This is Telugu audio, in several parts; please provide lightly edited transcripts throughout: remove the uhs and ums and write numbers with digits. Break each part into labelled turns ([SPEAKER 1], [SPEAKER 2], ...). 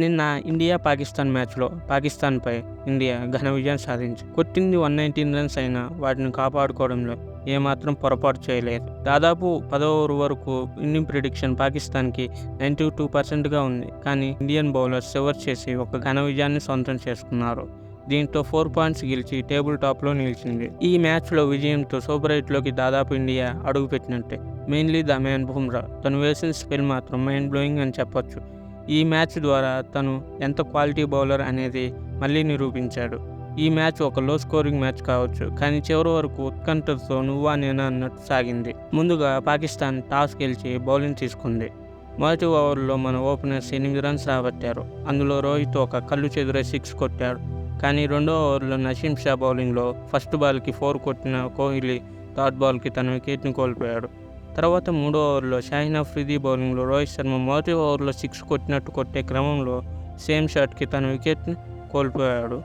[SPEAKER 1] నిన్న ఇండియా పాకిస్తాన్ మ్యాచ్లో పాకిస్తాన్పై ఇండియా ఘన విజయం సాధించి కొట్టింది 119 రన్స్ అయినా వాటిని కాపాడుకోవడంలో ఏమాత్రం పొరపాటు చేయలేదు. దాదాపు 10వ ఓవర్ వరకు విన్నింగ్ ప్రిడిక్షన్ పాకిస్తాన్కి 92% ఉంది. కానీ ఇండియన్ బౌలర్స్ రివర్స్ చేసి ఒక ఘన విజయాన్ని సొంతం చేసుకున్నారు. దీంతో 4 పాయింట్స్ గెలిచి టేబుల్ టాప్లో నిలిచింది. ఈ మ్యాచ్లో విజయంతో సూపర్ 8లోకి దాదాపు ఇండియా అడుగుపెట్టినట్టే. మెయిన్లీ ద మ్యాన్ బుమ్రా తను వేసిన స్పెల్ మాత్రం మైండ్ బ్లోయింగ్ అని చెప్పొచ్చు. ఈ మ్యాచ్ ద్వారా తను ఎంత క్వాలిటీ బౌలర్ అనేది మళ్ళీ నిరూపించాడు. ఈ మ్యాచ్ ఒక లో స్కోరింగ్ మ్యాచ్ కావచ్చు, కానీ చివరి వరకు ఉత్కంఠతో నువ్వా నేనా అన్నట్టు సాగింది. ముందుగా పాకిస్తాన్ టాస్ గెలిచి బౌలింగ్ తీసుకుంది. మొదటి ఓవర్లో మన ఓపెనర్స్ 8 రన్స్ రాబట్టారు. అందులో రోహిత్ ఒక కళ్ళు చెదిరే 6 కొట్టాడు. కానీ రెండో ఓవర్లో నసీం షా బౌలింగ్లో ఫస్ట్ బాల్కి 4 కొట్టిన కోహ్లీ థర్డ్ బాల్కి తన వికెట్ని కోల్పోయాడు. తర్వాత మూడో ఓవర్లో షాహీన్ అఫ్రిది బౌలింగ్లో రోహిత్ శర్మ మొదటి ఓవర్లో 6 కొట్టినట్టు కొట్టే క్రమంలో సేమ్ షాట్కి తన వికెట్ని కోల్పోయాడు.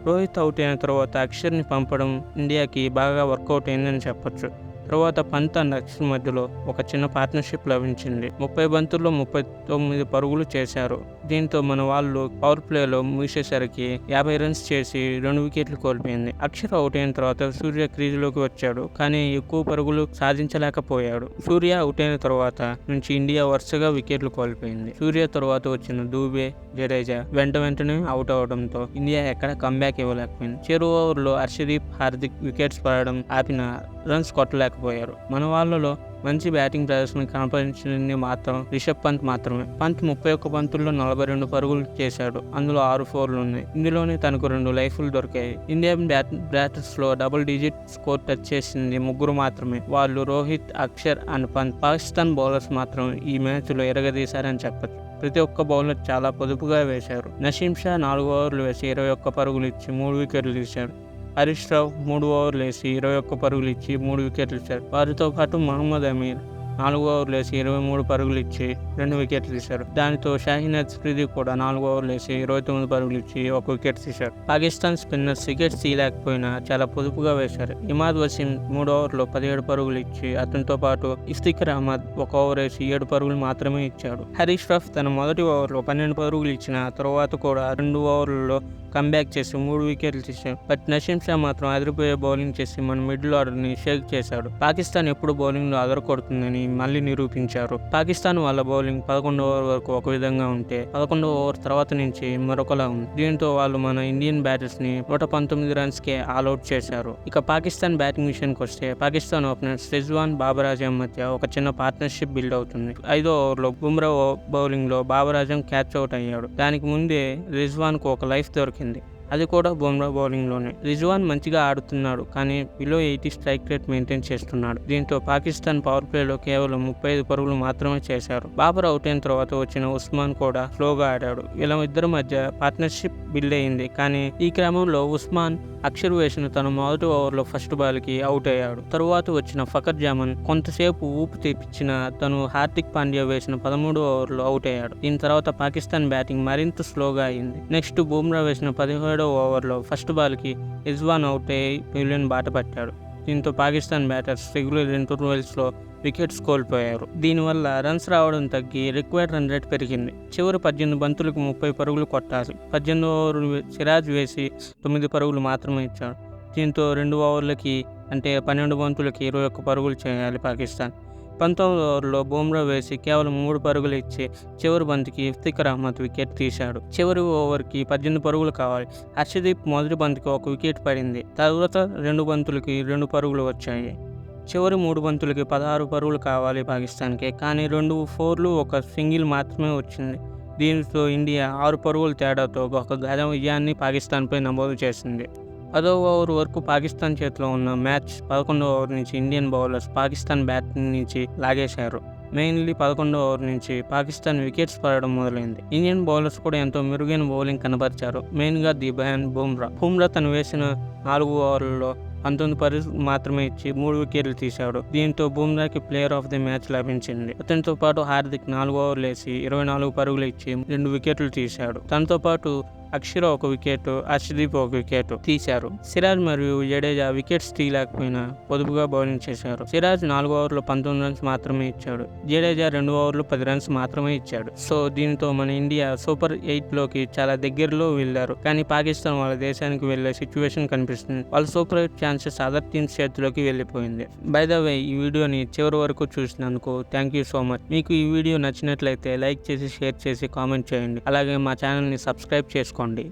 [SPEAKER 1] రోహిత్ అవుట్ అయిన తర్వాత అక్షర్ని పంపడం ఇండియాకి బాగా వర్కౌట్ అయిందని చెప్పొచ్చు. తర్వాత పంత్ అండ్ అక్షర్ మధ్యలో ఒక చిన్న పార్ట్నర్షిప్ లభించింది. 30 బంతుల్లో 39 పరుగులు చేశారు. దీంతో మన వాళ్ళు పవర్ ప్లేలో ముగిసేసరికి 50 రన్స్ చేసి 2 వికెట్లు కోల్పోయింది. అక్షర్ అవుట్ అయిన తర్వాత సూర్య క్రీజులోకి వచ్చాడు, కానీ ఎక్కువ పరుగులు సాధించలేకపోయాడు. సూర్య అవుట్ అయిన తర్వాత నుంచి ఇండియా వరుసగా వికెట్లు కోల్పోయింది. సూర్య తర్వాత వచ్చిన దూబే, జడేజా వెంటనే అవుట్ అవడంతో ఇండియా ఎక్కడ కంబ్యాక్ ఇవ్వలేకపోయింది. చివరి ఓవర్లో హర్షదీప్, హార్దిక్ వికెట్స్ పడడం ఆపిన రన్స్ కొట్టలేకపోయారు. మన వాళ్ళలో మంచి బ్యాటింగ్ ప్రదర్శన కనపరిచింది మాత్రం రిషబ్ పంత్ మాత్రమే. పంత్ 31 బంతుల్లో 42 పరుగులు చేశాడు. అందులో 6 4లు ఉన్నాయి. ఇందులోనే తనకు 2 లైఫ్లు దొరికాయి. ఇండియన్ బ్యాటర్స్లో డబుల్ డిజిట్ స్కోర్ టచ్ చేసింది 3 మాత్రమే. వాళ్ళు రోహిత్, అక్షర్ అండ్ పంత్. పాకిస్తాన్ బౌలర్స్ మాత్రం ఈ మ్యాచ్లో ఎరగదీశారని చెప్పచ్చు. ప్రతి ఒక్క బౌలర్ చాలా పొదుపుగా వేశారు. నసీం షా 4 ఓవర్లు వేసి 21 పరుగులు ఇచ్చి 3 వికెట్లు తీశాడు. హరీష్ రావు 3 ఓవర్లు వేసి 21 పరుగులు ఇచ్చి 3 వికెట్లు ఇచ్చారు. వారితో పాటు మహమ్మద్ అమీర్ 4 ఓవర్లు వేసి 23 పరుగులు ఇచ్చి 2 వికెట్లు తీశారు. దానితో షాహీన్ అఫ్రిది కూడా 4 ఓవర్లు వేసి 29 పరుగులు ఇచ్చి 1 వికెట్ తీశారు. పాకిస్తాన్ స్పిన్నర్స్ వికెట్స్ తీయలేకపోయినా చాలా పొదుపుగా వేశారు. ఇమాద్ వసీం 3 ఓవర్లో 17 పరుగులు ఇచ్చి అతనితో పాటు ఇఫ్తిఖర్ అహ్మద్ 1 ఓవర్ వేసి 7 పరుగులు మాత్రమే ఇచ్చాడు. హరీష్ రాఫ్ తన మొదటి ఓవర్లో 12 పరుగులు ఇచ్చిన తర్వాత కూడా 2 ఓవర్లలో కంబ్యాక్ చేసి 3 వికెట్లు తీశాడు. బట్ నసీం షా మాత్రం అదిరిపోయే బౌలింగ్ చేసి మన మిడిల్ ఆర్డర్ని షేక్ చేశాడు. పాకిస్తాన్ ఎప్పుడు బౌలింగ్లో అదరకొడుతుందని మళ్ళీ నిరూపించారు. పాకిస్తాన్ వాళ్ళ బౌలింగ్ 11వ ఓవర్ వరకు ఒక విధంగా ఉంటే 11వ ఓవర్ తర్వాత నుంచి మరొకలా ఉంది. దీంతో వాళ్ళు మన ఇండియన్ బ్యాటర్స్ని 119 రన్స్కే ఆల్అౌట్ చేశారు. ఇక పాకిస్తాన్ బ్యాటింగ్ విషయానికి వస్తే పాకిస్తాన్ ఓపెనర్స్ రిజ్వాన్, బాబర్ ఆజం మధ్య ఒక చిన్న పార్ట్నర్షిప్ బిల్డ్ అవుతుంది. 5వ ఓవర్లో బుమ్రా బౌలింగ్లో బాబర్ ఆజం క్యాచ్ అవుట్ అయ్యాడు. దానికి ముందే రిజ్వాన్కు ఒక లైఫ్ దొరికింది, అది కూడా బుమ్రా బౌలింగ్లోనే. రిజ్వాన్ మంచిగా ఆడుతున్నాడు, కానీ బిలో 80 స్ట్రైక్ రేట్ మెయింటైన్ చేస్తున్నాడు. దీంతో పాకిస్తాన్ పవర్ ప్లేలో కేవలం 35 పరుగులు మాత్రమే చేశారు. బాబర్ అవుట్ అయిన తర్వాత వచ్చిన ఉస్మాన్ కూడా స్లోగా ఆడాడు. వీళ్ళ ఇద్దరి మధ్య పార్ట్నర్షిప్ బిల్డ్ అయింది. కానీ ఈ క్రమంలో ఉస్మాన్ అక్షర్ వేసిన తన మొదటి ఓవర్లో ఫస్ట్ బాల్కి అవుట్ అయ్యాడు. తరువాత వచ్చిన ఫకర్ జమాన్ కొంతసేపు ఊపు తెప్పించిన తను హార్దిక్ పాండ్యా వేసిన 13వ ఓవర్లో అవుట్ అయ్యాడు. దీని తర్వాత పాకిస్తాన్ బ్యాటింగ్ మరింత స్లోగా అయింది. నెక్స్ట్ బుమ్రా వేసిన 17వ ఓవర్లో ఫస్ట్ బాల్కి రిజ్వాన్ అవుట్ అయ్యి పెవిలియన్ బాట పట్టాడు. దీంతో పాకిస్తాన్ బ్యాటర్స్ రెగ్యులర్ ఇంటర్వెల్స్లో వికెట్స్ కోల్పోయారు. దీనివల్ల రన్స్ రావడం తగ్గి రిక్వైర్డ్ రన్ రేట్ పెరిగింది. చివరి 18 బంతులకు 30 పరుగులు కొట్టాలి. 18వ ఓవర్ సిరాజ్ వేసి 9 పరుగులు మాత్రమే ఇచ్చాడు. దీంతో 2 ఓవర్లకి అంటే 12 బంతులకి 21 పరుగులు చేయాలి పాకిస్తాన్. 19వ ఓవర్లో బుమ్రా వేసి కేవలం 3 పరుగులు ఇచ్చి చివరి బంతికి ఇఫ్తిఖర్ అహ్మద్ వికెట్ తీశాడు. చివరి ఓవర్కి 18 పరుగులు కావాలి. హర్షదీప్ మొదటి బంతికి 1 వికెట్ పడింది. తర్వాత 2 బంతులకి 2 పరుగులు వచ్చాయి. చివరి 3 బంతులకి 16 పరుగులు కావాలి పాకిస్తాన్కి, కానీ 2 4లు 1 సింగిల్ మాత్రమే వచ్చింది. దీంతో ఇండియా 6 పరుగుల తేడాతో ఒక ఘన విజయాన్ని పాకిస్తాన్పై నమోదు చేసింది. 10వ ఓవర్ వరకు పాకిస్తాన్ చేతిలో ఉన్న మ్యాచ్ 11వ ఓవర్ నుంచి ఇండియన్ బౌలర్స్ పాకిస్తాన్ బ్యాటింగ్ నుంచి లాగేశారు. మెయిన్లీ 11వ ఓవర్ నుంచి పాకిస్తాన్ వికెట్స్ పడడం మొదలైంది. ఇండియన్ బౌలర్స్ కూడా ఎంతో మెరుగైన బౌలింగ్ కనబరిచారు. మెయిన్గా ది మ్యాన్ బుమ్రా తను వేసిన 4 ఓవర్లలో 19 పరుగులు మాత్రమే ఇచ్చి 3 వికెట్లు తీశాడు. దీంతో బుమ్రాకి ప్లేయర్ ఆఫ్ ది మ్యాచ్ లభించింది. అతనితో పాటు హార్దిక్ 4 ఓవర్లు వేసి 24 పరుగులు ఇచ్చి 2 వికెట్లు తీశాడు. తనతో పాటు అక్షర్ ఒక వికెట్, హర్షదీప్ ఒక వికెట్ తీశారు. సిరాజ్ మరియు జడేజా వికెట్స్ తీయలేకపోయినా పొదుపుగా బౌలింగ్ చేశారు. సిరాజ్ 4 ఓవర్లో 19 రన్స్ మాత్రమే ఇచ్చాడు. జడేజా 2 ఓవర్లు 10 రన్స్ మాత్రమే ఇచ్చాడు. సో దీంతో మన ఇండియా సూపర్ 8లోకి చాలా దగ్గరలో వెళ్లారు. కానీ పాకిస్తాన్ వాళ్ళ దేశానికి వెళ్లే సిచ్యువేషన్ కనిపిస్తుంది. వాళ్ళ సూపర్ 8 ఛాన్సెస్ అదర్ టీమ్స్ చేతిలోకి వెళ్ళిపోయింది. బై ద వే, ఈ వీడియోని చివరి వరకు చూసినందుకు థ్యాంక్ యూ సో మచ్. మీకు ఈ వీడియో నచ్చినట్లయితే లైక్ చేసి, షేర్ చేసి, కామెంట్ చేయండి. అలాగే మా ఛానల్ని సబ్స్క్రైబ్ చేసుకోండి.